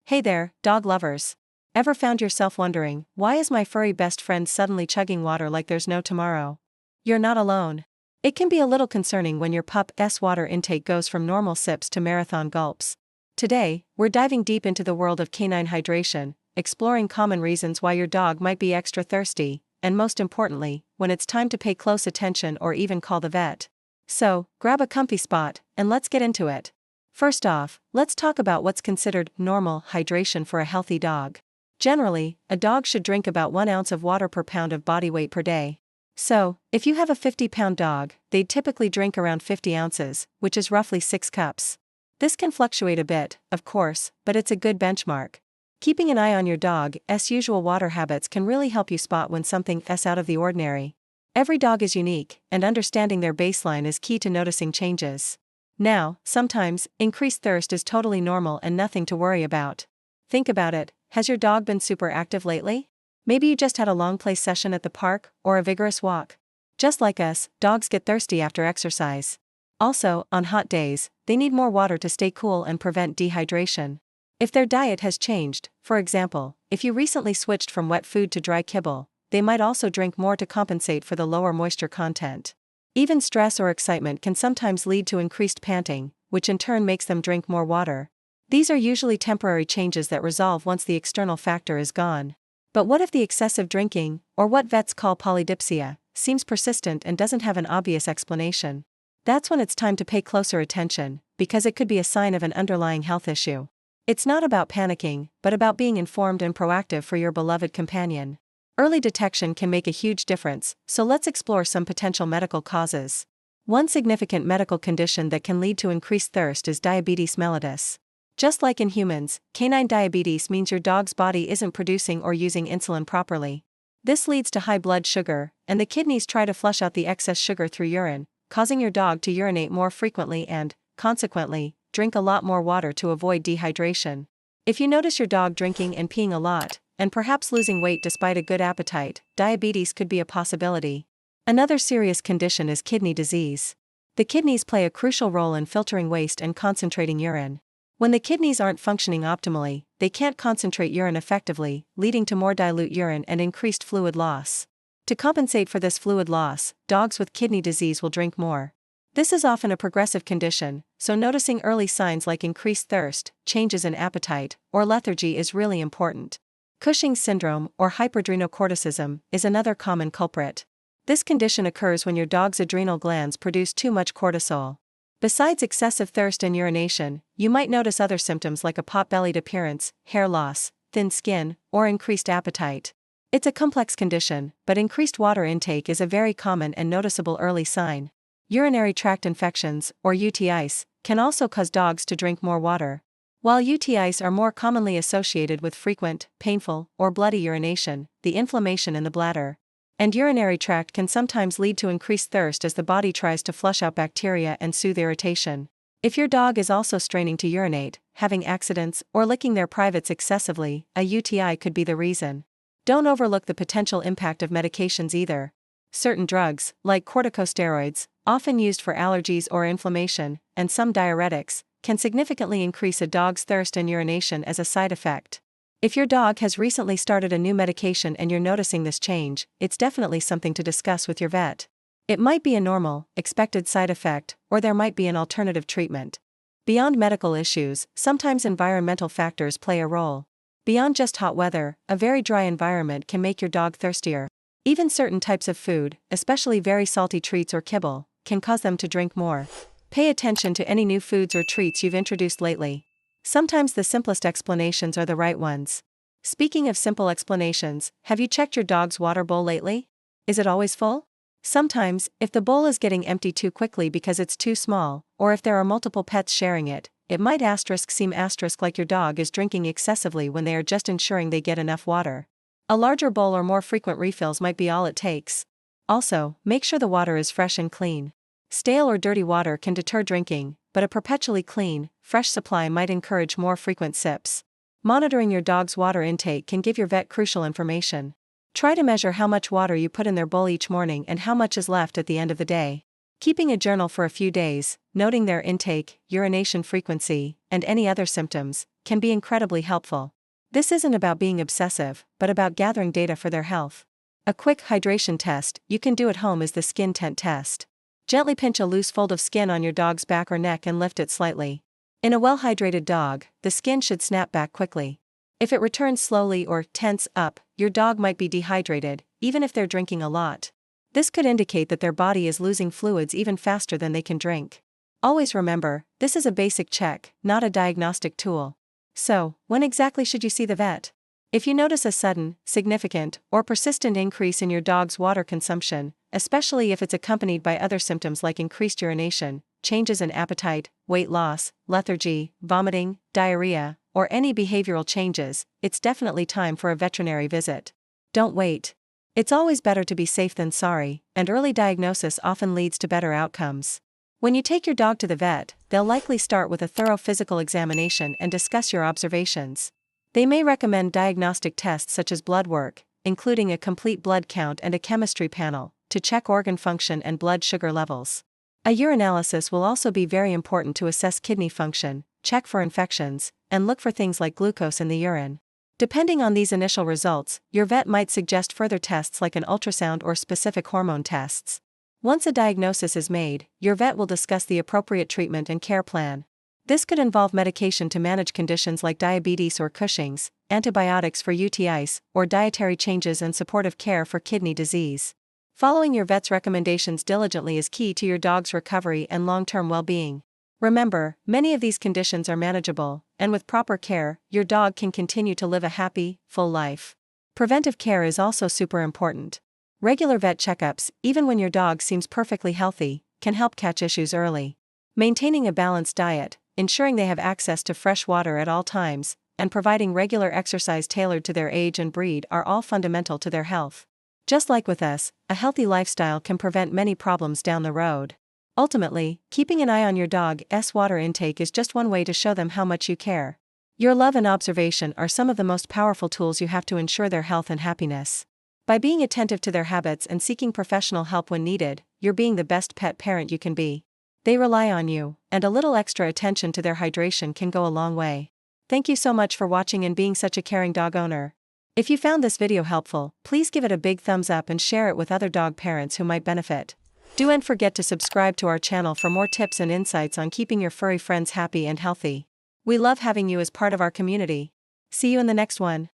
Hey there, dog lovers. Ever found yourself wondering, why is my furry best friend suddenly chugging water like there's no tomorrow? You're not alone. It can be a little concerning when your pup's water intake goes from normal sips to marathon gulps. Today, we're diving deep into the world of canine hydration, exploring common reasons why your dog might be extra thirsty, and most importantly, when it's time to pay close attention or even call the vet. So, grab a comfy spot, and let's get into it. First off, let's talk about what's considered normal hydration for a healthy dog. Generally, a dog should drink about 1 ounce of water per pound of body weight per day. So, if you have a 50-pound dog, they'd typically drink around 50 ounces, which is roughly 6 cups. This can fluctuate a bit, of course, but it's a good benchmark. Keeping an eye on your dog's usual water habits can really help you spot when something's out of the ordinary. Every dog is unique, and understanding their baseline is key to noticing changes. Now, sometimes, increased thirst is totally normal and nothing to worry about. Think about it, has your dog been super active lately? Maybe you just had a long play session at the park, or a vigorous walk. Just like us, dogs get thirsty after exercise. Also, on hot days, they need more water to stay cool and prevent dehydration. If their diet has changed, for example, if you recently switched from wet food to dry kibble, they might also drink more to compensate for the lower moisture content. Even stress or excitement can sometimes lead to increased panting, which in turn makes them drink more water. These are usually temporary changes that resolve once the external factor is gone. But what if the excessive drinking, or what vets call polydipsia, seems persistent and doesn't have an obvious explanation? That's when it's time to pay closer attention, because it could be a sign of an underlying health issue. It's not about panicking, but about being informed and proactive for your beloved companion. Early detection can make a huge difference, so let's explore some potential medical causes. One significant medical condition that can lead to increased thirst is diabetes mellitus. Just like in humans, canine diabetes means your dog's body isn't producing or using insulin properly. This leads to high blood sugar, and the kidneys try to flush out the excess sugar through urine, causing your dog to urinate more frequently and, consequently, drink a lot more water to avoid dehydration. If you notice your dog drinking and peeing a lot, and perhaps losing weight despite a good appetite, diabetes could be a possibility. Another serious condition is kidney disease. The kidneys play a crucial role in filtering waste and concentrating urine. When the kidneys aren't functioning optimally, they can't concentrate urine effectively, leading to more dilute urine and increased fluid loss. To compensate for this fluid loss, dogs with kidney disease will drink more. This is often a progressive condition, so noticing early signs like increased thirst, changes in appetite, or lethargy is really important. Cushing syndrome, or hyperadrenocorticism, is another common culprit. This condition occurs when your dog's adrenal glands produce too much cortisol. Besides excessive thirst and urination, you might notice other symptoms like a pot-bellied appearance, hair loss, thin skin, or increased appetite. It's a complex condition, but increased water intake is a very common and noticeable early sign. Urinary tract infections, or UTIs, can also cause dogs to drink more water. While UTIs are more commonly associated with frequent, painful, or bloody urination, the inflammation in the bladder and urinary tract can sometimes lead to increased thirst as the body tries to flush out bacteria and soothe irritation. If your dog is also straining to urinate, having accidents, or licking their privates excessively, a UTI could be the reason. Don't overlook the potential impact of medications either. Certain drugs, like corticosteroids, often used for allergies or inflammation, and some diuretics, can significantly increase a dog's thirst and urination as a side effect. If your dog has recently started a new medication and you're noticing this change, it's definitely something to discuss with your vet. It might be a normal, expected side effect, or there might be an alternative treatment. Beyond medical issues, sometimes environmental factors play a role. Beyond just hot weather, a very dry environment can make your dog thirstier. Even certain types of food, especially very salty treats or kibble, can cause them to drink more. Pay attention to any new foods or treats you've introduced lately. Sometimes the simplest explanations are the right ones. Speaking of simple explanations, have you checked your dog's water bowl lately? Is it always full? Sometimes, if the bowl is getting empty too quickly because it's too small, or if there are multiple pets sharing it, it might seem like your dog is drinking excessively when they are just ensuring they get enough water. A larger bowl or more frequent refills might be all it takes. Also, make sure the water is fresh and clean. Stale or dirty water can deter drinking, but a perpetually clean, fresh supply might encourage more frequent sips. Monitoring your dog's water intake can give your vet crucial information. Try to measure how much water you put in their bowl each morning and how much is left at the end of the day. Keeping a journal for a few days, noting their intake, urination frequency, and any other symptoms, can be incredibly helpful. This isn't about being obsessive, but about gathering data for their health. A quick hydration test you can do at home is the skin tent test. Gently pinch a loose fold of skin on your dog's back or neck and lift it slightly. In a well-hydrated dog, the skin should snap back quickly. If it returns slowly or tense up, your dog might be dehydrated, even if they're drinking a lot. This could indicate that their body is losing fluids even faster than they can drink. Always remember, this is a basic check, not a diagnostic tool. So, when exactly should you see the vet? If you notice a sudden, significant, or persistent increase in your dog's water consumption, especially if it's accompanied by other symptoms like increased urination, changes in appetite, weight loss, lethargy, vomiting, diarrhea, or any behavioral changes, it's definitely time for a veterinary visit. Don't wait. It's always better to be safe than sorry, and early diagnosis often leads to better outcomes. When you take your dog to the vet, they'll likely start with a thorough physical examination and discuss your observations. They may recommend diagnostic tests such as blood work, including a complete blood count and a chemistry panel, to check organ function and blood sugar levels. A urinalysis will also be very important to assess kidney function, check for infections, and look for things like glucose in the urine. Depending on these initial results, your vet might suggest further tests like an ultrasound or specific hormone tests. Once a diagnosis is made, your vet will discuss the appropriate treatment and care plan. This could involve medication to manage conditions like diabetes or Cushing's, antibiotics for UTIs, or dietary changes and supportive care for kidney disease. Following your vet's recommendations diligently is key to your dog's recovery and long-term well-being. Remember, many of these conditions are manageable, and with proper care, your dog can continue to live a happy, full life. Preventive care is also super important. Regular vet checkups, even when your dog seems perfectly healthy, can help catch issues early. Maintaining a balanced diet, ensuring they have access to fresh water at all times, and providing regular exercise tailored to their age and breed are all fundamental to their health. Just like with us, a healthy lifestyle can prevent many problems down the road. Ultimately, keeping an eye on your dog's water intake is just one way to show them how much you care. Your love and observation are some of the most powerful tools you have to ensure their health and happiness. By being attentive to their habits and seeking professional help when needed, you're being the best pet parent you can be. They rely on you, and a little extra attention to their hydration can go a long way. Thank you so much for watching and being such a caring dog owner. If you found this video helpful, please give it a big thumbs up and share it with other dog parents who might benefit. Don't forget to subscribe to our channel for more tips and insights on keeping your furry friends happy and healthy. We love having you as part of our community. See you in the next one.